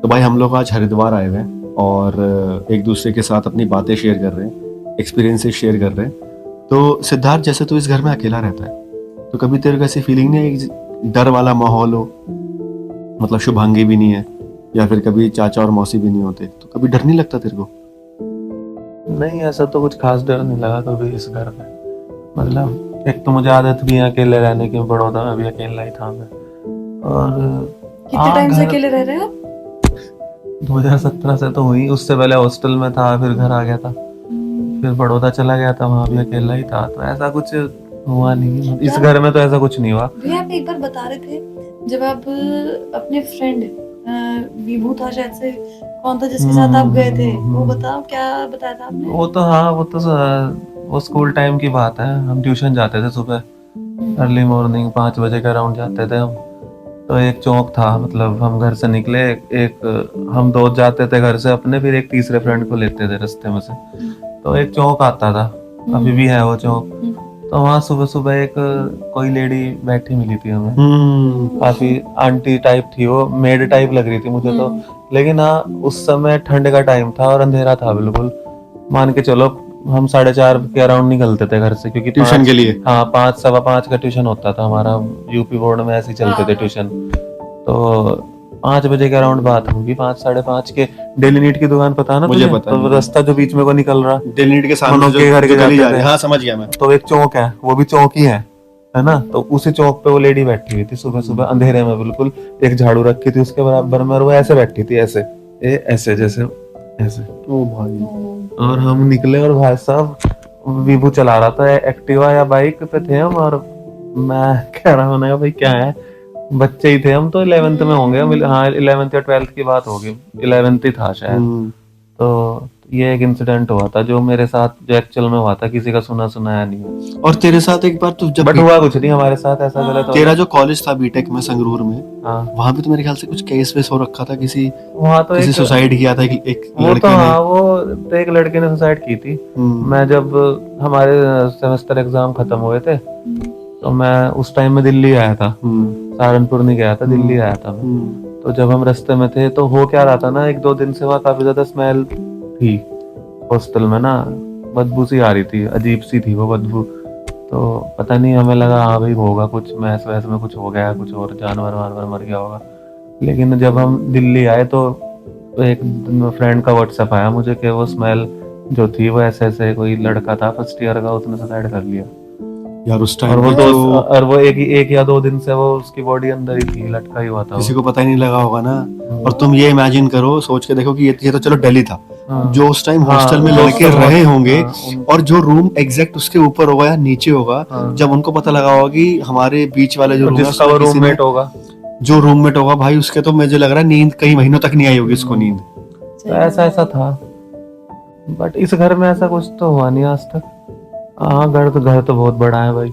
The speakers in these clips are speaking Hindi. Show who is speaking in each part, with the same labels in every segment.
Speaker 1: तो भाई हम लोग आज हरिद्वार आए हुए हैं और एक दूसरे के साथ अपनी बातें शेयर कर रहे हैं, एक्सपीरियंसेस शेयर कर रहे हैं। तो सिद्धार्थ, जैसे तू इस घर में अकेला रहता है, तो कभी तेरे को ऐसी फीलिंग नहीं है कि डर वाला माहौल हो? मतलब शुभांगी भी नहीं है या फिर कभी चाचा और मौसी भी नहीं होते, तो कभी डर नहीं लगता तेरे को?
Speaker 2: नहीं, ऐसा तो कुछ खास डर नहीं लगा कभी इस घर में। मतलब एक तो मुझे आदत भी है अकेले रहने की, बड़ौदा में भी अकेला ही था मैं। और
Speaker 3: कितने टाइम से अकेले रह रहे हैं आप?
Speaker 2: 2017 से तो हुई, उससे पहले हॉस्टल में था, फिर घर आ गया था, फिर बड़ौदा चला गया था, वहां भी अकेला ही था। तो ऐसा कुछ हुआ नहीं, इस घर में तो ऐसा कुछ नहीं हुआ।
Speaker 3: भैया आप एक बार बता रहे थे जब आप अपने फ्रेंड विभू था शायद से, कौन था जिसके साथ आप गए थे, वो बताओ क्या बताया था आपने?
Speaker 2: वो तो हाँ, वो स्कूल टाइम की बात है। हम ट्यूशन जाते थे सुबह अर्ली मॉर्निंग 5 बजे के अराउंड जाते थे हम। तो एक चौक था, मतलब हम घर से निकले, एक हम दो जाते थे घर से अपने, फिर एक तीसरे फ्रेंड को लेते थे रास्ते में से। तो एक चौक आता था, अभी भी है वो चौक। तो वहाँ सुबह सुबह एक कोई लेडी बैठी मिली थी हमें, काफी आंटी टाइप थी वो, मेड टाइप लग रही थी मुझे तो। लेकिन हाँ, उस समय ठंड का टाइम था और अंधेरा था बिल्कुल। मान के चलो हम 4:30 के अराउंड निकलते थे घर से, क्योंकि
Speaker 1: ट्यूशन के लिए?
Speaker 2: हाँ, 5 सवा 5 का ट्यूशन होता था हमारा, यूपी बोर्ड में ऐसे ही चलते थे ट्यूशन। तो 5 बजे के अराउंड बात होगी, 5 साढ़े 5 के। डेली नीट की दुकान पता है ना
Speaker 1: मुझे
Speaker 2: तुझे?
Speaker 1: पता है,
Speaker 2: तो रास्ता जो बीच में को निकल रहा,
Speaker 1: डेली नीट के सामने
Speaker 2: मनोज
Speaker 1: जो
Speaker 2: के घर के
Speaker 1: गली जा
Speaker 2: जाते
Speaker 1: रही है,
Speaker 2: थे।
Speaker 1: हाँ समझ गया मैं।
Speaker 2: तो एक चौक है, वो भी चौक ही है ना? तो उसी चौक पे वो लेडी बैठी हुई थी सुबह सुबह अंधेरे में बिल्कुल, एक झाड़ू रखी थी उसके बराबर में, और वो ऐसे बैठी थी, ऐसे ऐसे जैसे ऐसे।
Speaker 1: ओ भाई।
Speaker 2: और हम निकले और भाई साहब विभू चला रहा था एक्टिवा या बाइक पे थे हम, और मैं कह रहा हूँ भाई क्या है, बच्चे ही थे हम तो, 11th में होंगे हम, हाँ 11th या 12th की बात होगी, 11th ही था शायद। तो ये एक इंसिडेंट हुआ था जो मेरे साथ, जो एक्चुअल में हुआ था, किसी का सुना सुनाया नहीं है।
Speaker 1: और तेरे साथ एक बार तू जब
Speaker 2: बट हुआ कुछ नहीं हमारे साथ ऐसा गलत हो
Speaker 1: तेरा
Speaker 2: गया।
Speaker 1: जो कॉलेज था बीटेक में संगरूर में,
Speaker 2: हाँ,
Speaker 1: वहां पे तो मेरे ख्याल से कुछ केस वेस हो रखा था, किसी
Speaker 2: वहाँ तो एक
Speaker 1: सुसाइड किया था एक
Speaker 2: वो तो
Speaker 1: लड़के ने।
Speaker 2: हाँ, वो तो एक लड़के ने सुसाइड की थी। मैं जब हमारे सेमेस्टर एग्जाम खत्म हुए थे, तो मैं उस टाइम में दिल्ली आया था, सहारनपुर नहीं गया था, दिल्ली आया था मैं। तो जब हम रास्ते में थे तो हो क्या रहा था ना, 1-2 दिन से वहाँ काफी ज्यादा स्मेल थी हॉस्टल में ना, बदबू सी आ रही थी, अजीब सी थी वो बदबू। तो पता नहीं, हमें लगा हाँ भाई होगा कुछ, मैस वैस में कुछ हो गया, कुछ और जानवर वानवर मर गया होगा। लेकिन जब हम दिल्ली आए तो एक फ्रेंड का व्हाट्सएप आया मुझे कि वो स्मेल जो थी वो ऐसे ऐसे, कोई लड़का था फर्स्ट ईयर का, उसने सुसाइड कर लिया
Speaker 1: यार उस
Speaker 2: और
Speaker 1: टाइम
Speaker 2: वो
Speaker 1: पे
Speaker 2: और वो एक या 2 दिन से वो उसकी बॉडी अंदर ही थी, लटका ही हुआ था
Speaker 1: किसी
Speaker 2: वो।
Speaker 1: को पता ही नहीं लगा होगा ना। और तुम ये इमेजिन करो, सोच के देखो कि ये तो चलो दिल्ली था, जो उस टाइम हॉस्टल में लड़के रहे होंगे, और जो रूम एग्जैक्ट उसके ऊपर होगा या नीचे होगा, जब उनको पता लगा होगा कि हमारे बीच वाले जो
Speaker 2: जिसका वो रूममेट होगा,
Speaker 1: जो रूममेट होगा भाई, उसके तो मुझे लग रहा है नींद कई महीनों तक नहीं आई होगी उसको नींद।
Speaker 2: तो ऐसा था। बट इस घर में ऐसा कुछ तो हुआ नहीं आज तक। हाँ, घर तो बहुत बड़ा है भाई,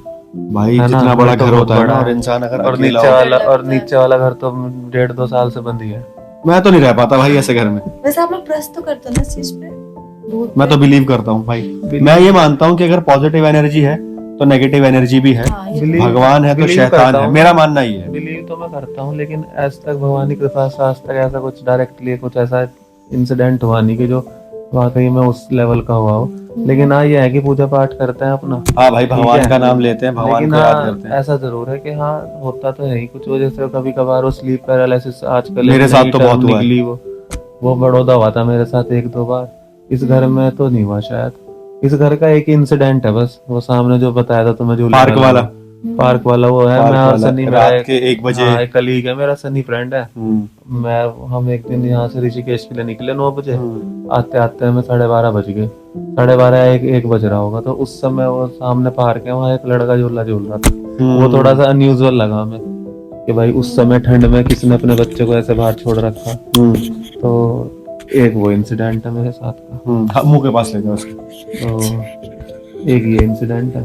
Speaker 1: भाई जितना बड़ा घर होता है ना, और इंसान अगर
Speaker 2: और नीचे वाला घर तो 1.5-2 साल से बंद ही है।
Speaker 1: मैं तो नहीं रह पाता भाई ऐसे घर में।
Speaker 3: वैसे आप लोग ट्रस्ट तो करते हो ना इस चीज पे?
Speaker 1: मैं तो बिलीव करता हूँ भाई, मैं ये मानता हूँ कि अगर पॉजिटिव एनर्जी है तो नेगेटिव एनर्जी भी है, भगवान है तो शैतान है, मेरा मानना ही है।
Speaker 2: बिलीव तो मैं करता हूँ, लेकिन आज तक भगवान की कृपा से आज तक ऐसा कुछ डायरेक्टली कुछ ऐसा इंसिडेंट हुआ नहीं कि जो वाकई में उस लेवल का हुआ हो। लेकिन हाँ, ये है कि पूजा पाठ करते हैं अपना,
Speaker 1: हाँ भाई, भगवान का नाम लेते हैं, भगवान को याद करते हैं।
Speaker 2: ऐसा जरूर है कि हाँ होता तो है ही कुछ वजह से, कभी कभार वो स्लीप पैरालिसिस आजकल
Speaker 1: मेरे साथ तो बहुत हुआ
Speaker 2: निकली, वो बड़ौदा हुआ था मेरे साथ 1-2 बार। इस घर में तो नहीं हुआ शायद। इस घर का एक इंसिडेंट है बस, वो सामने जो बताया था तुम्हें, जो पार्क वाला वो है। मैं और सनी,
Speaker 1: रात के 1 बजे,
Speaker 2: हाँ, एक कलीग है मेरा, सनी फ्रेंड है। हम एक दिन यहाँ से ऋषिकेश के लिए निकले 9 बजे, आते आते हमें 12:30 बज गए, 12:30 1 बज रहा होगा। तो उस समय वो सामने पार्क है, वहाँ एक लड़का झूला झूल रहा था। वो थोड़ा सा अनयूजुअल लगा हमें कि भाई उस समय ठंड में किसने अपने बच्चे को ऐसे बाहर छोड़ रखा। तो एक वो इंसिडेंट है मेरे साथ का,
Speaker 1: मुंह के पास ले जाओ उसको।
Speaker 2: तो एक ये इंसिडेंट है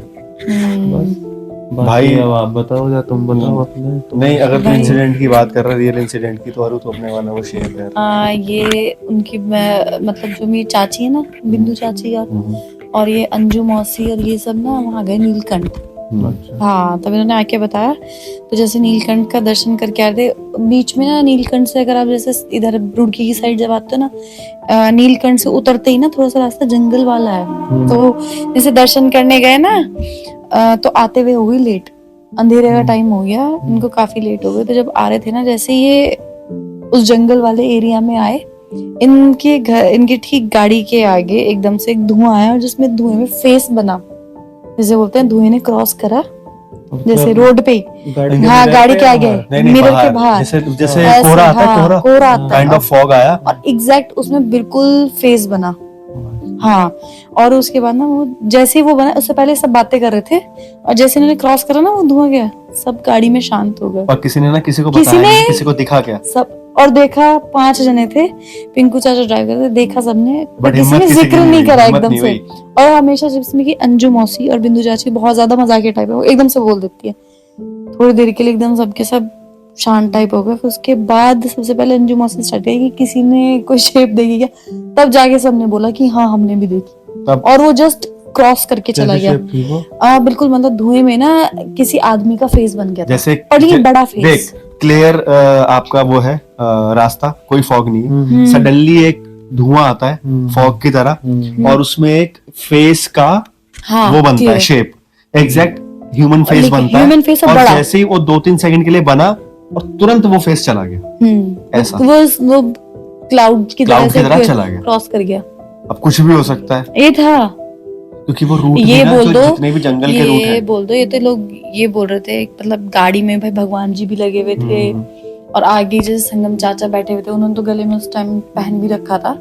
Speaker 2: बस।
Speaker 1: भाई
Speaker 2: अब आप बताओ या तुम बताओ अपने।
Speaker 1: नहीं, अगर तुम इंसिडेंट की बात कर रहे, रियल इंसिडेंट की, तो अरु तो अपने वाला वो शेयर कर।
Speaker 3: ये उनकी मतलब जो मेरी चाची है ना, बिंदु चाची, और ये अंजू मौसी और ये सब ना वहाँ गए नीलकंठ।
Speaker 2: अच्छा।
Speaker 3: हाँ, तब इन्होंने आके बताया। तो जैसे नीलकंठ का दर्शन करके आ रहे थे, बीच में ना नीलकंठ से अगर आप जैसे इधर रुड़की की साइड जब आते हो ना, नीलकंठ से उतरते ही ना थोड़ा सा रास्ता जंगल वाला है। तो जैसे दर्शन करने गए ना, तो आते हुए हो गई लेट, अंधेरे का टाइम हो गया, इनको काफी लेट हो गए। तो जब आ रहे थे ना, जैसे ये उस जंगल वाले एरिया में आए, इनके घर, इनकी ठीक गाड़ी के आगे एकदम से एक धुआं आया, और जिसमें धुएं में फेस बना, जैसे बोलते हैं धुएं ने क्रॉस करा, जैसे रोड पे। हाँ, गाड़ी के आगे, मिरर के बाहर,
Speaker 1: जैसे जैसे
Speaker 3: ऐसे,
Speaker 1: कोहरा आता है,
Speaker 3: हाँ, कोहरा आता है,
Speaker 1: काइंड ऑफ फॉग आया,
Speaker 3: और एग्जैक्ट उसमें बिल्कुल फेस बना। हाँ, और उसके बाद ना वो जैसे ही वो बना, उससे पहले सब बातें कर रहे थे, और जैसे इन्होंने क्रॉस करा ना, वो धुआं गया, सब गाड़ी में शांत हो गए।
Speaker 1: और किसी ने ना किसी को
Speaker 3: किसी
Speaker 1: बताया,
Speaker 3: ने-
Speaker 1: किसी को दिखा क्या,
Speaker 3: सब, और देखा 5 जने थे, पिंकू चाचा ड्राइव करते, देखा सबने, पर
Speaker 1: बट
Speaker 3: किसी
Speaker 1: हिम्मत
Speaker 3: ने
Speaker 1: किसी की
Speaker 3: जिक्र
Speaker 1: नहीं
Speaker 3: नहीं
Speaker 1: हुई,
Speaker 3: करा
Speaker 1: हिम्मत
Speaker 3: एकदम
Speaker 1: नहीं
Speaker 3: से।
Speaker 1: हुई।
Speaker 3: और हमेशा जिसमें कि अंजू मौसी और बिंदु चाची बहुत ज्यादा मजाकिया टाइप है, वो एकदम से बोल देती है, थोड़ी देर के लिए एकदम सबके सब शांत टाइप हो गए। फिर उसके बाद सबसे पहले अंजू मौसी स्टार्ट की कि किसी ने कोई शेप देखी क्या, तब जाके सबने बोला कि हाँ हमने भी देखी,
Speaker 1: तब
Speaker 3: और वो जस्ट क्रॉस करके चला गया।
Speaker 2: शेप थी वो?
Speaker 3: बिल्कुल, मतलब धुएं में ना किसी आदमी का फेस बन गया था,
Speaker 1: जैसे
Speaker 3: और ये बड़ा फेस।
Speaker 1: देख, क्लियर आपका वो है रास्ता, कोई फॉग नहीं है, सडनली एक धुआं आता है फॉग की तरह, और उसमें एक फेस का
Speaker 3: हाँ,
Speaker 1: वो बनता है, शेप, एग्जैक्ट ह्यूमन फेस बनता है,
Speaker 3: ह्यूमन फेस
Speaker 1: और
Speaker 3: बड़ा।
Speaker 1: जैसे ही वो 2-3 सेकंड के लिए बना, और तुरंत वो फेस चला गया, ऐसा।
Speaker 3: वो क्लाउड की
Speaker 1: Cloud की तरह
Speaker 3: तरह
Speaker 1: चला गया।
Speaker 3: क्रॉस कर गया।
Speaker 1: अब कुछ भी हो सकता है,
Speaker 3: ये था,
Speaker 1: क्योंकि वो रूट
Speaker 3: ये
Speaker 1: भी ना,
Speaker 3: बोल
Speaker 1: जो
Speaker 3: दो,
Speaker 1: जितने भी जंगल के रूट
Speaker 3: ये
Speaker 1: है,
Speaker 3: बोल दो, ये तो लोग ये बोल रहे थे, मतलब गाड़ी में भाई भगवान जी भी लगे हुए थे, और आगे जैसे संगम चाचा बैठे हुए थे, उन्होंने तो गले में उस टाइम पहन भी रखा था।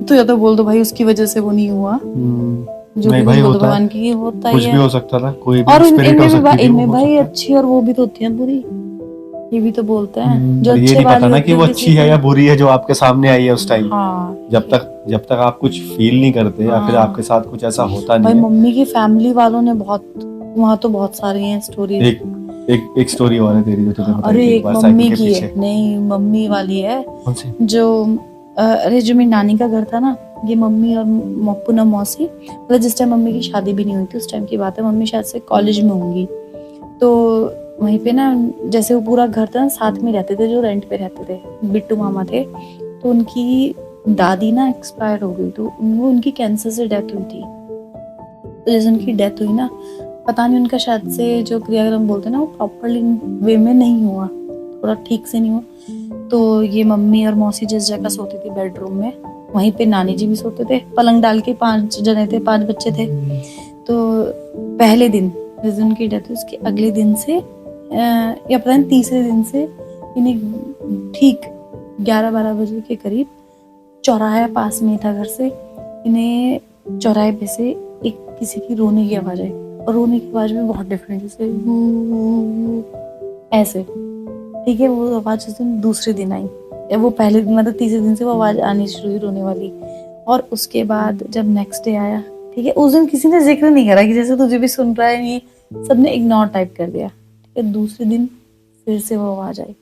Speaker 3: तो या तो बोल दो भाई उसकी वजह से वो नहीं हुआ, जो
Speaker 1: नहीं
Speaker 3: भी
Speaker 1: भाई,
Speaker 3: बोल दो,
Speaker 1: होता है,
Speaker 3: भगवान की होता ही
Speaker 1: कुछ भी
Speaker 3: है।
Speaker 1: हो सकता था, कोई
Speaker 3: और
Speaker 1: भी स्पिरिट हो सकती थी,
Speaker 3: इनमें
Speaker 1: वो हो
Speaker 3: भाई
Speaker 1: सकता है।
Speaker 3: अच्छी और वो भी तो होती है बुरी, ये भी तो बोलते हैं, जो
Speaker 1: पर ये
Speaker 3: अच्छे
Speaker 1: नहीं पता
Speaker 3: वाली
Speaker 1: ना
Speaker 3: होती
Speaker 1: कि
Speaker 3: है
Speaker 1: वो
Speaker 3: किसी
Speaker 1: अच्छी है
Speaker 3: की।
Speaker 1: या बुरी है जो आपके सामने आई है उस टाइम।
Speaker 3: हाँ,
Speaker 1: जब तक आप कुछ फील नहीं करते, या फिर
Speaker 3: हाँ।
Speaker 1: आपके साथ कुछ ऐसा होता
Speaker 3: भाई
Speaker 1: नहीं
Speaker 3: मम्मी की फैमिली वालों ने बहुत, वहाँ तो बहुत सारी हैं स्टोरीज।
Speaker 1: है। एक स्टोरी और है तेरी जो तुझे बताई
Speaker 3: अरे
Speaker 1: थी एक
Speaker 3: एक
Speaker 1: बार
Speaker 3: मम्मी
Speaker 1: साइकिल के
Speaker 3: की है,
Speaker 1: पीछे।
Speaker 3: नहीं मम्मी वाली है,
Speaker 1: कौन सी?
Speaker 3: जो अरे जो मेरी नानी का घर था ना, ये मम्मी और पूनम मौसी, मतलब जिस टाइम मम्मी की शादी भी नहीं हुई थी उस टाइम की बात है, मम्मी शायद से कॉलेज में होंगी, तो वहीं पे ना जैसे वो पूरा घर था, साथ में रहते थे, जो रेंट पे रहते थे, बिट्टू मामा थे, तो उनकी दादी ना एक्सपायर हो गई, तो उनकी कैंसर से डेथ हुई थी। तो जैसे उनकी डेथ हुई ना, पता नहीं उनका शायद से जो क्रियाक्रम बोलते हैं ना, वो प्रॉपरली वे में नहीं हुआ, थोड़ा ठीक से नहीं हुआ। तो ये मम्मी और मौसी जिस जगह सोती थी बेडरूम में, वहीं पे नानी जी भी सोते थे, पलंग डाल के 5 जने थे, 5 बच्चे थे। तो पहले दिन जिस दिन उनकी डेथ हुई, उसके अगले दिन से या पता नहीं तीसरे दिन से, इन्हें ठीक 11-12 बजे के करीब, चौराहा पास में था घर से, इन्हें चौराहे पे से एक किसी की रोने की आवाज आई, और रोने की आवाज में बहुत डिफरेंट, जैसे ऐसे, ठीक है। वो आवाज उस दिन दूसरे दिन आई, या वो पहले दिन, मतलब तीसरे दिन से वो आवाज आनी शुरू हुई रोने वाली। और उसके बाद जब नेक्स्ट डे आया, ठीक है, उस दिन किसी ने जिक्र नहीं करा कि जैसे तुझे भी सुन रहा है, ये सबने इग्नोर टाइप कर दिया, ठीक है। दूसरे दिन फिर से वो आवाज आई,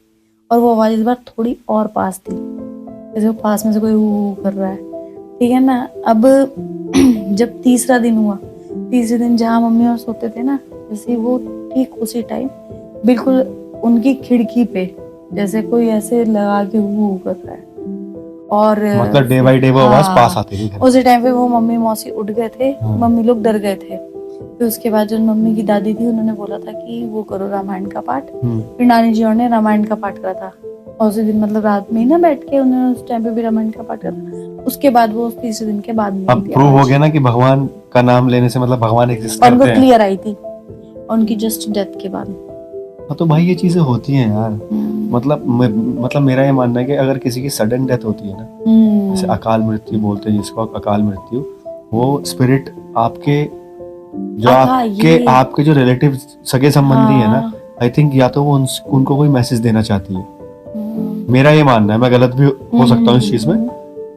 Speaker 3: और वो आवाज इस बार थोड़ी और पास थी, जैसे वो पास में से कोई हू कर रहा है, ठीक है ना। अब जब तीसरा दिन हुआ, तीसरे दिन जहाँ मम्मी और सोते थे ना, जैसे वो ठीक उसी टाइम बिल्कुल उनकी खिड़की पे जैसे कोई ऐसे लगा के हू कर रहा है, और
Speaker 1: मतलब डे बाय डे वो आवाज पास आती थी।
Speaker 3: उसी टाइम पे वो मम्मी मौसी उठ गए थे, मम्मी लोग डर गए थे। फिर उसके बाद जो मम्मी की दादी थी, उन्होंने बोला था कि वो करो रामायण का पाठ। फिर नानी जी ने रामायण का पाठ करा था, और उसी दिन मतलब रात में ही ना बैठ के उन्होंने उस टाइम पे भी रामायण का पाठ करा। उसके बाद वो तीसरे दिन के बाद में
Speaker 1: अब प्रूव हो गया ना कि भगवान का नाम लेने से मतलब भगवान एग्जिस्ट
Speaker 3: और
Speaker 1: करते
Speaker 3: वो
Speaker 1: हैं।
Speaker 3: क्लियर आई थी, और उनकी जस्ट डेथ के बाद।
Speaker 1: हाँ, तो भाई ये चीजें होती हैं यार, मतलब मेरा ये मानना है कि अगर किसी की सडन डेथ होती है ना, जैसे अकाल मृत्यु बोलते हैं जिसको, अकाल मृत्यु, वो स्पिरिट आपके जो आपके जो रिलेटिव सगे संबंधी है ना, आई थिंक या तो वो उनको कोई मैसेज देना चाहती है, मेरा ये मानना है, मैं गलत भी हो सकता हूँ इस चीज में,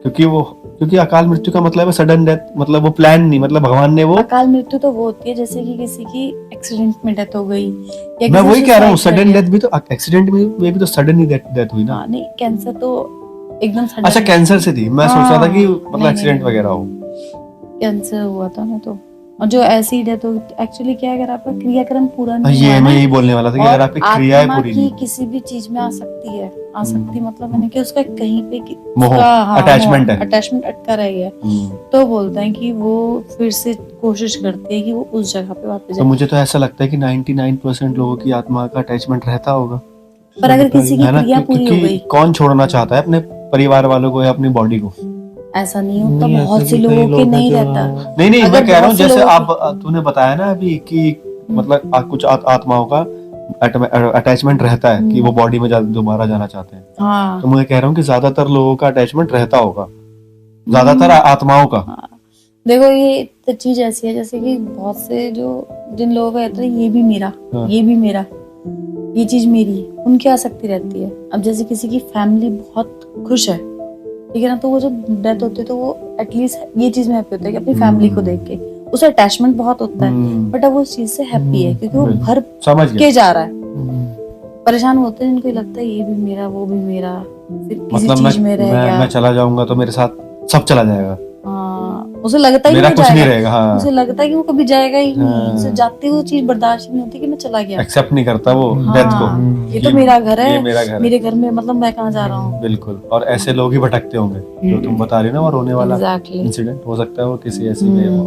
Speaker 1: क्योंकि अकाल मृत्यु का मतलब है सडन डेथ, मतलब वो प्लान नहीं, मतलब भगवान ने वो,
Speaker 3: अकाल मृत्यु तो वो होती है जैसे कि किसी की एक्सीडेंट में डेथ हो गई, या
Speaker 1: मैं वही कह रहा हूँ, सडन डेथ भी तो, एक्सीडेंट में भी तो सडन ही डेथ हुई ना।
Speaker 3: नहीं, कैंसर तो एकदम सडन।
Speaker 1: अच्छा, कैंसर से थी, मैं सोच रहा था कि मतलब एक्सीडेंट वगैरह हो।
Speaker 3: कैंसर हुआ था ना, तो और जो एसिड है तो एक्चुअली क्या है, अगर आपका क्रियाक्रम पूरा नहीं
Speaker 1: ये
Speaker 3: हुआ
Speaker 1: मैं
Speaker 3: ना,
Speaker 1: यही बोलने वाला था कि
Speaker 3: और
Speaker 1: अगर आपकी क्रियाएं
Speaker 3: आत्मा
Speaker 1: पूरी
Speaker 3: की
Speaker 1: नहीं,
Speaker 3: किसी भी चीज में आ सकती मतलब मैंने कि उसका कहीं पे
Speaker 1: मोह, attachment है।
Speaker 3: अटैचमेंट अटका रह गया, तो बोलते हैं कि वो फिर से कोशिश करती है कि वो उस जगह पे वापस
Speaker 1: तो
Speaker 3: जाए।
Speaker 1: मुझे तो ऐसा लगता है कि 99% लोगों की आत्मा का अटैचमेंट रहता होगा,
Speaker 3: पर अगर किसी की
Speaker 1: है ना?
Speaker 3: क्रिया पूरी हो
Speaker 1: क्योंकि
Speaker 3: गई,
Speaker 1: कौन छोड़ना चाहता है अपने परिवार वालों को या अपनी बॉडी को?
Speaker 3: ऐसा नहीं होता,
Speaker 2: नहीं,
Speaker 3: बहुत
Speaker 2: ऐसे
Speaker 3: से
Speaker 2: भी कई
Speaker 3: लोगों के
Speaker 2: लोग हैं
Speaker 3: नहीं
Speaker 2: जो
Speaker 3: रहता।
Speaker 1: नहीं नहीं,
Speaker 3: अगर
Speaker 1: मैं कह रहा हूँ
Speaker 3: बहुत से
Speaker 1: जैसे
Speaker 3: लोगों
Speaker 1: आप तूने बताया ना अभी कि मतलब कुछ आत्माओं का अटैचमेंट रहता है कि वो बॉडी में दोबारा जाना चाहते हैं,
Speaker 3: हाँ
Speaker 1: तो मैं कह रहा हूँ कि ज्यादातर लोगों का अटैचमेंट रहता होगा, ज्यादातर आत्माओं का।
Speaker 3: हाँ। देखो ये तो चीज ऐसी है जैसे कि बहुत से जो जिन लोगों को कहते हैं ये भी मेरा,
Speaker 1: हाँ।
Speaker 3: ये भी मेरा, ये चीज मेरी है, उनकी आसक्ति रहती है। अब जैसे किसी की फैमिली बहुत खुश है, ठीक है ना, तो वो जब डेथ होती है तो वो एटलीस्ट ये चीज में हैप्पी होता है कि अपनी फैमिली को देख के उसे अटैचमेंट बहुत होता है, बट अब वो उस चीज से हैप्पी है क्योंकि वो भर
Speaker 1: समझ
Speaker 3: के
Speaker 1: गया।
Speaker 3: जा रहा है। परेशान होते हैं जिनको लगता है ये भी मेरा, वो भी मेरा, फिर किसी
Speaker 1: मतलब
Speaker 3: चीज में रह गया।
Speaker 1: मैं चला जाऊंगा तो मेरे साथ सब चला जाएगा,
Speaker 3: हाँ, उसे लगता ही
Speaker 1: मेरा
Speaker 3: नहीं
Speaker 1: कुछ नहीं
Speaker 3: जाएगा,
Speaker 1: रहेगा। हाँ,
Speaker 3: उसे लगता है कि वो कभी जाएगा ही नहीं,
Speaker 1: हाँ।
Speaker 3: उसे जाती वो चीज बर्दाश्त ही नहीं होती कि मैं चला गया।
Speaker 1: एक्सेप्ट नहीं करता वो डेथ को।
Speaker 3: हाँ, ये तो मेरा घर
Speaker 1: ये
Speaker 3: है,
Speaker 1: मेरा घर है,
Speaker 3: मेरे घर में मतलब मैं कहाँ जा रहा हूँ।
Speaker 1: बिल्कुल। और ऐसे लोग ही भटकते होंगे जो तुम बता रही हो ना, वो रोने वाला
Speaker 3: Exactly.
Speaker 1: इंसिडेंट हो सकता है वो किसी ऐसी में हो।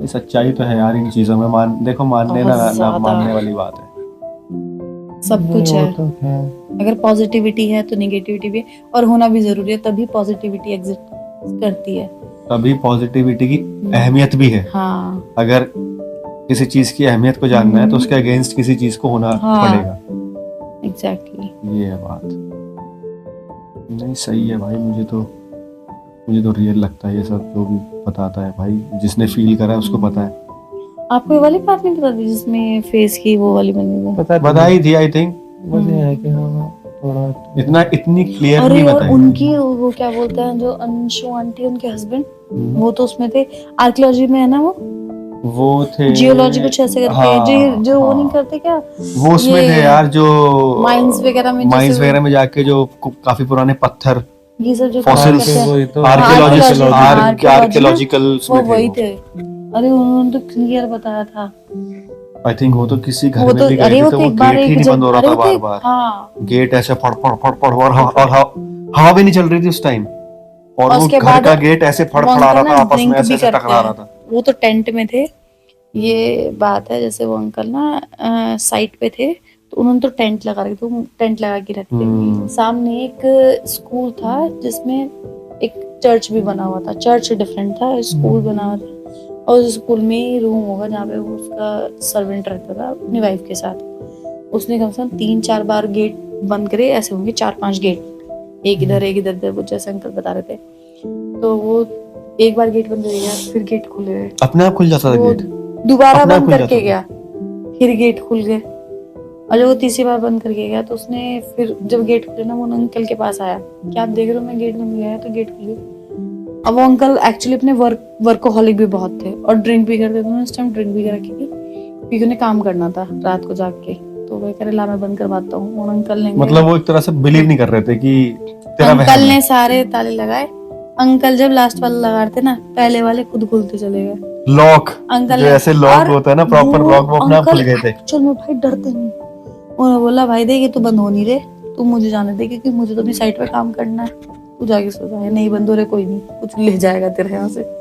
Speaker 1: ये सच्चाई तो है यार इन चीजों में, देखो मानने
Speaker 3: बहुत
Speaker 1: ना
Speaker 3: ज्यादा।
Speaker 1: मानने वाली बात है।
Speaker 3: सब कुछ
Speaker 2: वो
Speaker 3: है,
Speaker 2: तो है।
Speaker 3: अगर पॉजिटिविटी है तो नेगेटिविटी भी है, और होना भी जरूरी है, तभी पॉजिटिविटी एग्जिस्ट करती है।
Speaker 1: तभी पॉजिटिविटी की अहमियत भी है।
Speaker 3: हाँ
Speaker 1: अगर किसी चीज की अहमियत को जानना है तो उसके अगेंस्ट किसी चीज को होना पड़ेगा।
Speaker 3: एग्जैक्टली।
Speaker 1: ये है बात। नहीं सही है भाई, मुझे तो रियल लगता है ये सब जो भी बताता है भाई, जिसने फील करा है उसको पता है।
Speaker 3: आपको ये वाली बात नहीं पता थी जिसमें फेस की वो वाली बनी हुई है?
Speaker 1: बताई थी आई थिंक,
Speaker 2: बस ये है कि हाँ थोड़ा
Speaker 1: इतनी क्लियर
Speaker 3: अरे
Speaker 1: नहीं
Speaker 3: और
Speaker 1: बताई।
Speaker 3: उनकी वो क्या बोलते हैं जो अंशु आंटी, उनके हस्बैंड, वो तो उसमें थे, आर्कियोलॉजी में है ना,
Speaker 1: वो थे
Speaker 3: जियोलॉजी कुछ ऐसे करके,
Speaker 1: हाँ,
Speaker 3: जो वो
Speaker 1: हाँ।
Speaker 3: नहीं करते क्या,
Speaker 1: वो उसमें
Speaker 3: ये
Speaker 1: थे यार जो
Speaker 3: माइंस वगैरह में,
Speaker 1: माइंस
Speaker 3: जैसे
Speaker 1: वगैरह में जाके जो काफी पुराने पत्थर,
Speaker 3: ये सब जो
Speaker 1: fossils,
Speaker 3: करते हैं,
Speaker 2: वही तो
Speaker 1: आर्कियोलॉजिस्ट,
Speaker 3: आर्कियोलॉजी ना,
Speaker 1: आर्कियोलॉजिकल
Speaker 3: वो वही थे। अरे उन्होंने तो क्लियर बताया था।
Speaker 1: आई थिंक वो तो किसी घर
Speaker 3: वो
Speaker 1: में
Speaker 3: तो
Speaker 1: भी गए
Speaker 3: अरे
Speaker 1: थे
Speaker 3: वो
Speaker 1: तो
Speaker 3: तो
Speaker 1: वो
Speaker 3: एक बार
Speaker 1: गेट ही
Speaker 3: एक
Speaker 1: नहीं बंद
Speaker 3: जब
Speaker 1: हो रहा
Speaker 3: अरे
Speaker 1: था
Speaker 3: वो
Speaker 1: बार
Speaker 3: तो
Speaker 1: बार।
Speaker 3: हाँ,
Speaker 1: गेट ऐसे फड़ फड़ फड़ फड़ और हवा भी नहीं चल रही थी उस टाइम, और वो
Speaker 3: उसके
Speaker 1: घर
Speaker 3: बाद
Speaker 1: का गेट ऐसे फड़ फड़ा रहा था, आपस में ऐसे टकरा रहा था।
Speaker 3: वो तो टेंट में थे। ये बात है जैसे वो अंकल ना साइट पे थे, तो उन्होंने तो टेंट लगा रखे थे, टेंट लगा के रहते थे। सामने एक स्कूल था जिसमें एक चर्च भी बना हुआ था, चर्च डिफरेंट था, स्कूल बना हुआ था, और उस स्कूल में रूम होगा जहाँ पे वो उसका सर्वेंट रहता था अपनी वाइफ के साथ। उसने कम से कम 3-4 बार गेट बंद करे, ऐसे होंगे 4-5 गेट, एक इधर वो जैसे अंकल बता रहे थे। तो वो एक बार गेट बंद करेगा, फिर गेट खुले,
Speaker 1: अपने आप खुल जाता था
Speaker 3: वो
Speaker 1: गेट,
Speaker 3: दोबारा
Speaker 1: अपने आप
Speaker 3: बंद
Speaker 1: खुल
Speaker 3: करके
Speaker 1: जाता
Speaker 3: गया, फिर गेट खुल गए, और जब वो तीसरी बार बंद करके गया तो उसने फिर जब गेट खुले ना, वो अंकल के पास आया कि आप देख रहे हो मैं गेट बंद गया है, तो गेट खुले। अब वो अंकल एक्चुअली अपने वर्कोहॉलिक भी बहुत थे और ड्रिंक भी करते थे, उन्होंने उस टाइम ड्रिंक भी कर रखी थी क्योंकि उन्हें काम करना था रात को जाग के, तो वो कह रहे ला मैं बंद करवाता हूँ। और अंकल ने
Speaker 1: मतलब वो एक तरह से बिलीव नहीं कर रहे थे कि तेरा वहम
Speaker 3: अंकल
Speaker 1: है।
Speaker 3: ने सारे ताले लगाए, अंकल जब लास्ट वाला लगा रहे थे ना, पहले वाले खुद खुलते चले गए।
Speaker 1: लॉक,
Speaker 3: अंकल
Speaker 1: जो
Speaker 3: ने,
Speaker 1: ऐसे लॉक
Speaker 3: और
Speaker 1: होता है ना प्रॉपर लॉक, वो अपने आप खुल गए थे।
Speaker 3: एक्चुअल में भाई डरते नहीं, उन्होंने बोला भाई देख ये तो बंद हो नहीं रहे, तू मुझे जाने दे क्योंकि मुझे तो अपनी साइट पे काम करना है, तू जाके सो जा, नहीं बंद हो रहे, कोई नहीं कुछ ले जाएगा तेरे यहाँ से।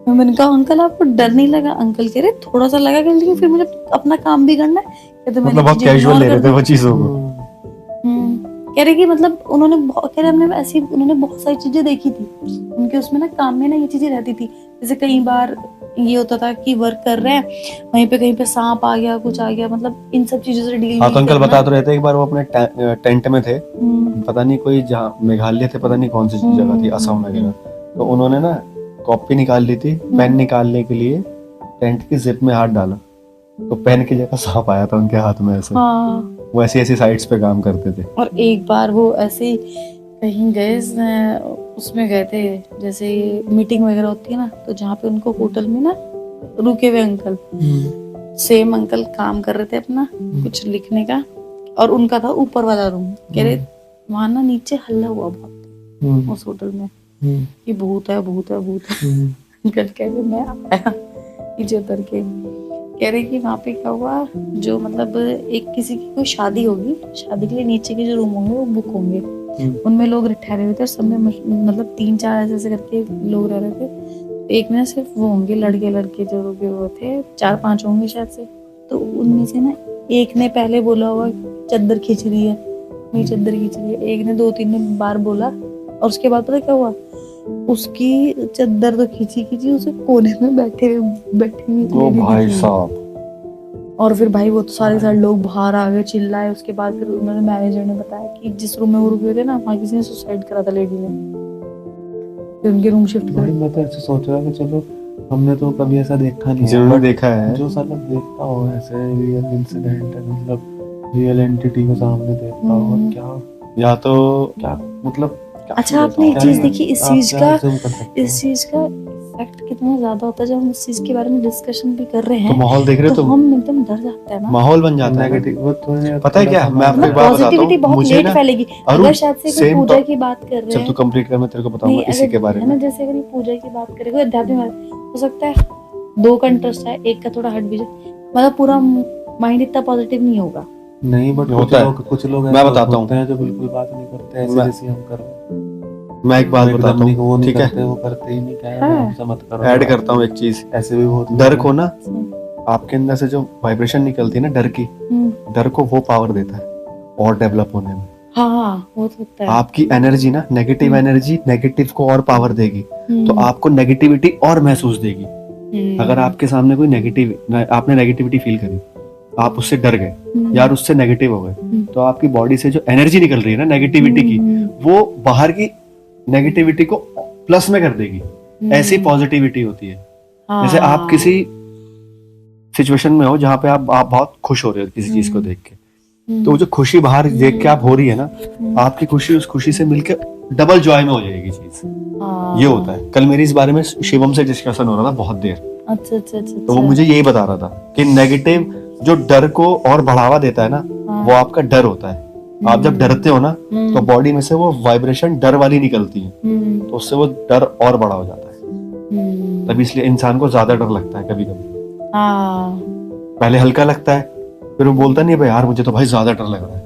Speaker 3: मैंने कहा अंकल आपको डर नहीं लगा? अंकल कह रहे थोड़ा सा लगा, लेकिन फिर मुझे अपना काम भी करना है, कहते
Speaker 1: मतलब बहुत कैजुअल ले रहे थे वो चीजों को।
Speaker 3: कह रहे कि मतलब कह रहे हमने ऐसी, उन्होंने बहुत सारी चीजें देखी थी उनके उसमें ना, काम में ना ये चीजें रहती थी। जैसे कई बार ये होता था कि वर्क कर रहे हैं, वहीं पे कहीं पे सांप आ गया, कुछ आ गया, मतलब इन सब चीजों से डील
Speaker 1: हाँ तो अंकल बता तो रहे थे, एक बार वो अपने टेंट में थे, पता नहीं कोई जहाँ मेघालय थे, पता नहीं कौन सी जगह थी, असम वगैरह, तो उन्होंने ना कॉपी निकाल ली थी, पेन निकालने के लिए टेंट की जिप में हाथ डाला, तो पेन की जगह सांप आया था उनके हाथ में ऐसे। वो ऐसी ऐसी साइट्स पे काम करते थे।
Speaker 3: और एक बार वो ऐसे कहीं गए, उसमें गए थे, जैसे मीटिंग वगैरह होती है ना, तो जहाँ पे उनको होटल में ना रुके हुए अंकल, सेम अंकल काम कर रहे थे अपना कुछ लिखने का, और उनका था ऊपर वाला रूम, कह रहे वहां ना नीचे हल्ला हुआ बहुत उस होटल में कि भूत है भूत है भूत है। अंकल कह रहे मैं आया, नीचे उतर के कह रही कि वहाँ पे क्या हुआ, जो मतलब एक किसी की कोई शादी होगी, शादी के लिए नीचे के जो रूम होंगे वो बुक होंगे, उनमें लोग ठहरे हुए थे और सब में मतलब 3-4 ऐसे ऐसे करके लोग रह रहे थे। एक में सिर्फ वो होंगे लड़के जो वो थे 4-5 होंगे शायद से। तो उनमें से ना एक ने पहले बोला होगा चद्दर खींच रही है, मेरी चद्दर खींच रही है, एक ने 2-3 बार बोला और उसके बाद पता क्या हुआ, उसकी चद्दर तो खींची उसे कोने में बैठे हुए
Speaker 1: ओ भाई साहब।
Speaker 3: और फिर भाई वो तो सारे लोग बाहर आ गए, चिल्लाए। उसके बाद फिर उन्होंने मैनेजर ने बताया कि जिस रूम में वो रुके हुए थे ना, वहाँ किसी ने सुसाइड करा था लेडी ने, फिर उनके रूम शिफ्ट कर।
Speaker 2: मैं तो ऐसे सोच रहा कि चलो हमने तो कभी ऐसा देखा नहीं है,
Speaker 1: जरूर देखा है।
Speaker 2: जो साला देखता हो ऐसे रियल इंसिडेंट है, मतलब रियल एंटिटी को सामने देखता हो, क्या
Speaker 1: या तो
Speaker 2: क्या मतलब
Speaker 3: अच्छा आपने एक चीज देखी, इस चीज का इफेक्ट कितना ज्यादा होता है जब हम इस चीज के बारे में डिस्कशन भी कर रहे
Speaker 1: तो
Speaker 3: हैं,
Speaker 1: माहौल देख रहे हो
Speaker 3: तो
Speaker 1: तुम,
Speaker 3: हम एकदम डर जाते हैं ना,
Speaker 1: माहौल बन जाता है।
Speaker 2: नेगेटिव वो तो
Speaker 1: पता है क्या, मैं आपको एक बात बताता
Speaker 3: पॉजिटिविटी
Speaker 1: हूँ,
Speaker 3: बहुत
Speaker 1: मुझे
Speaker 3: लेट
Speaker 1: ना
Speaker 3: फैलेगी।
Speaker 1: अरुण,
Speaker 3: अगर शायद से कोई
Speaker 1: same
Speaker 3: पूजा
Speaker 1: to-
Speaker 3: की बात कर रहे
Speaker 1: जब
Speaker 3: हैं,
Speaker 1: तू कंप्लीट कर मैं तेरे को बताऊंगा
Speaker 3: नहीं,
Speaker 1: इसी
Speaker 3: अगर
Speaker 1: के बारे
Speaker 3: है ना,
Speaker 1: में।
Speaker 3: जैसे अगर ये पूजा की बात करेगा, अध्यात्म हो सकता है 2 का इंटरेस्ट है, एक का थोड़ा हट भी जाए, मतलब पूरा माइंड इतना पॉजिटिव नहीं होगा।
Speaker 2: नहीं, बट
Speaker 1: होता है।
Speaker 2: कुछ लोग
Speaker 1: मैं
Speaker 2: ऐसे
Speaker 1: बताता
Speaker 2: होते हैं जो बिल्कुल बात नहीं करते, ऐसे जैसे हम कर रहे हैं।
Speaker 1: मैं एक बात बताता
Speaker 2: नहीं, वो
Speaker 1: हूँ,
Speaker 2: नहीं
Speaker 1: ठीक है,
Speaker 2: करते, वो करते ही नहीं, क्या है,
Speaker 3: हाँ।
Speaker 2: हमसे मत करो।
Speaker 1: ऐड करता हूँ एक चीज,
Speaker 2: ऐसे भी बहुत
Speaker 1: डर
Speaker 2: लोग
Speaker 1: को
Speaker 2: हैं।
Speaker 1: ना, आपके अंदर से जो वाइब्रेशन निकलती है ना डर की, डर को वो पावर देता है और डेवलप होने में।
Speaker 3: हाँ वो तो होता है।
Speaker 1: आपकी एनर्जी ना, नेगेटिव एनर्जी नेगेटिव को और पावर देगी, तो आपको नेगेटिविटी और महसूस देगी। अगर आपके सामने कोई आपने नेगेटिविटी फील करी, आप उससे डर गए, यार उससे नेगेटिव हो गए, तो आपकी बॉडी से जो एनर्जी निकल रही है ना नेगेटिविटी की, वो बाहर की नेगेटिविटी को प्लस में कर देगी। ऐसी पॉजिटिविटी होती है। जैसे आप किसी सिचुएशन में हो जहाँ पे आप बहुत खुश हो रहे हो किसी चीज को देख के, तो वो जो खुशी बाहर देख के आप हो रही है ना, आपकी खुशी उस खुशी से मिलके डबल जॉय में हो जाएगी चीज। ये होता है। कल मेरी इस बारे में शिवम से डिस्कशन हो रहा था बहुत देर।
Speaker 3: अच्छा।
Speaker 1: तो वो मुझे यही बता रहा था कि नेगेटिव जो डर को और बढ़ावा देता है ना, वो आपका डर होता है। आप जब डरते हो ना, तो बॉडी में से वो वाइब्रेशन डर वाली निकलती है, तो उससे वो डर और बड़ा हो जाता है। तभी इसलिए इंसान को ज्यादा डर लगता है कभी कभी। पहले हल्का लगता है, फिर वो बोलता नहीं भाई यार मुझे तो भाई ज्यादा डर लग रहा है।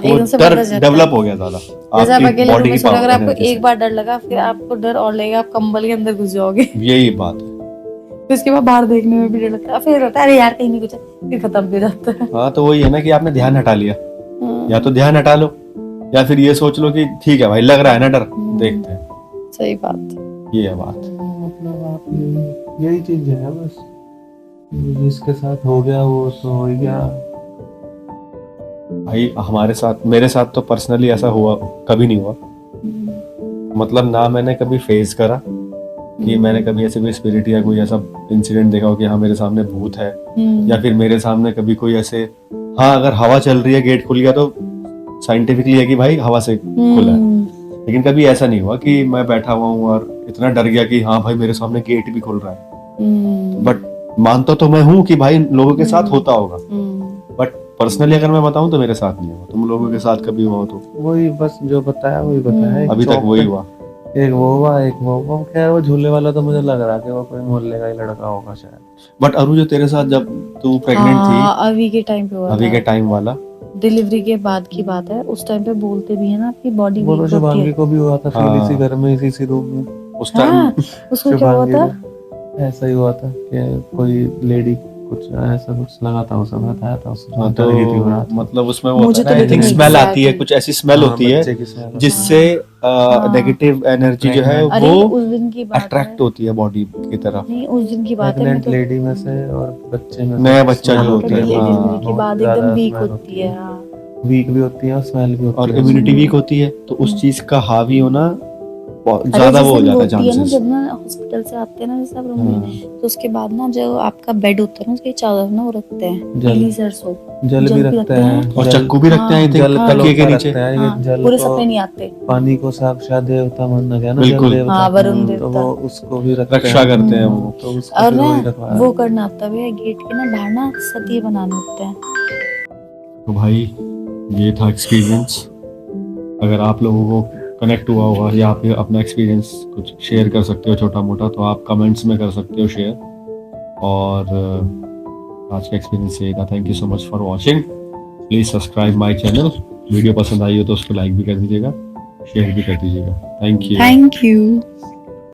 Speaker 1: वो डर डेवलप हो गया ज्यादा।
Speaker 3: जैसे आप अकेले रूम में सो रहे हो, अगर आपको एक बार डर लगा, फिर आपको डर और लगेगा, आप कंबल के अंदर घुस जाओगे।
Speaker 1: यही बात है।
Speaker 3: फिर उसके बाद बाहर देखने में भी डर लगता है, फिर होता है अरे यार कहीं नहीं कुछ है, फिर खत्म हो जाता है।
Speaker 1: हाँ तो वही है ना कि आपने ध्यान हटा लिया, या तो ध्यान हटा लो, या फिर ये सोच लो कि ठीक है भाई लग रहा है ना डर, देखते हैं।
Speaker 3: सही बात,
Speaker 1: ये है बात।
Speaker 2: मतलब आप यही चीज है बस, जिसके साथ हो गया वो तो हो ही गया।
Speaker 1: भाई हमारे साथ, मेरे साथ तो पर्सनली ऐसा हुआ कभी नहीं हुआ। मतलब ना मैंने कभी फेस करा कि मैंने कभी ऐसे कोई स्पिरिट या कोई ऐसा इंसिडेंट देखा हो कि हाँ मेरे सामने भूत है, या फिर मेरे सामने कभी कोई ऐसे, हाँ अगर हवा चल रही है गेट खुल गया तो साइंटिफिकली है कि भाई हवा से खुला है, लेकिन कभी ऐसा नहीं हुआ कि मैं बैठा हुआ हूँ और इतना डर गया कि हाँ भाई मेरे सामने गेट भी खुल रहा है। बट मानता तो मैं हूँ कि भाई लोगों के साथ होता होगा, बट पर्सनली अगर मैं बताऊं तो मेरे साथ नहीं हुआ। तुम लोगों के साथ कभी हुआ तो?
Speaker 2: वही बस जो बताया वही बताया,
Speaker 1: अभी तक वही हुआ।
Speaker 2: एक वो हुआ। खैर वो झूले वाला तो मुझे लग रहा कि वो कोई मोहल्ले का ही लड़का होगा शायद।
Speaker 1: बट अरु जो तेरे साथ जब तू प्रेग्नेंट थी,
Speaker 3: अभी के टाइम पे हुआ,
Speaker 1: अभी के टाइम वाला,
Speaker 3: डिलीवरी के बाद की बात है, उस टाइम पे बोलते भी है ना आपकी बॉडी वीक होती
Speaker 2: शुभांगी
Speaker 3: है।
Speaker 2: को भी हुआ था फिर
Speaker 1: हाँ।
Speaker 2: इसी घर में, इसी रूम में
Speaker 1: उस टाइम
Speaker 3: उसको क्या हुआ था?
Speaker 2: ऐसा ही हुआ था कि कोई लेडी कुछ ऐसा कुछ लगा था, उसने बताया था उसने।
Speaker 1: हाँ, तो मतलब उसमें वो
Speaker 3: मुझे
Speaker 1: होता
Speaker 3: तो
Speaker 1: है, I think
Speaker 3: लेकिन
Speaker 1: स्मेल
Speaker 3: exactly
Speaker 1: आती है, कुछ ऐसी स्मेल होती है जिससे नेगेटिव एनर्जी जो है
Speaker 3: अरे
Speaker 1: वो
Speaker 3: उस दिन की बात
Speaker 1: अट्रैक्ट होती है बॉडी की तरफ।
Speaker 3: नहीं, उस दिन की बात है, मैं
Speaker 2: प्रेग्नेंट
Speaker 3: तो
Speaker 2: लेडी में से और बच्चे में
Speaker 1: नया बच्चा जो होता है,
Speaker 3: डिलीवरी के
Speaker 2: बहुत
Speaker 3: बाद
Speaker 2: ज्यादा
Speaker 3: एकदम वीक
Speaker 2: smell
Speaker 3: होती है। हाँ।
Speaker 2: वीक भी होती है और स्मेल भी होती
Speaker 1: और
Speaker 2: है।
Speaker 1: इम्यूनिटी वीक होती है, तो उस चीज का हावी होना बहुत
Speaker 3: अरे
Speaker 1: ज्यादा वो हो
Speaker 3: जैसे
Speaker 1: जाता है
Speaker 3: होती है ना,
Speaker 1: चांसेस।
Speaker 3: जब ना हॉस्पिटल से आते हैं ना जैसे आप रूम में, तो उसके बाद ना जो आपका बेड होता है ना, उसकी चादर ना वो रखते हैं पीली सरसों,
Speaker 2: जल भी रखते हैं
Speaker 1: और चक्कू भी रखते हैं,
Speaker 2: जल
Speaker 1: तकिए के नीचे।
Speaker 3: पूरे सपने नहीं आते।
Speaker 2: पानी को साक्षात देवता माना गया ना,
Speaker 1: बिल्कुल।
Speaker 2: जल देवता।
Speaker 3: हाँ, वरुण
Speaker 2: तो
Speaker 3: देवता।
Speaker 2: वो उसको भी रखते
Speaker 1: रक्षा
Speaker 2: हैं।
Speaker 1: करते हैं वो।
Speaker 2: तो उसको
Speaker 3: और
Speaker 2: फिर
Speaker 3: ना
Speaker 2: वही रखवाया।
Speaker 3: वो करना आता है गेट के ना बाहर ना सती बनाने होते हैं।
Speaker 1: तो भाई ये था एक्सपीरियंस। अगर आप लोगों को कनेक्ट हुआ होगा या आप अपना एक्सपीरियंस कुछ शेयर कर सकते हो छोटा मोटा, तो आप कमेंट्स में कर सकते हो शेयर। और आज का एक्सपीरियंस यही था। Thank you so much for watching. Please subscribe my channel. Video पसंद आई हो तो उसको लाइक भी कर दीजिएगा, शेयर भी कर दीजिएगा। Thank you.
Speaker 3: Thank you.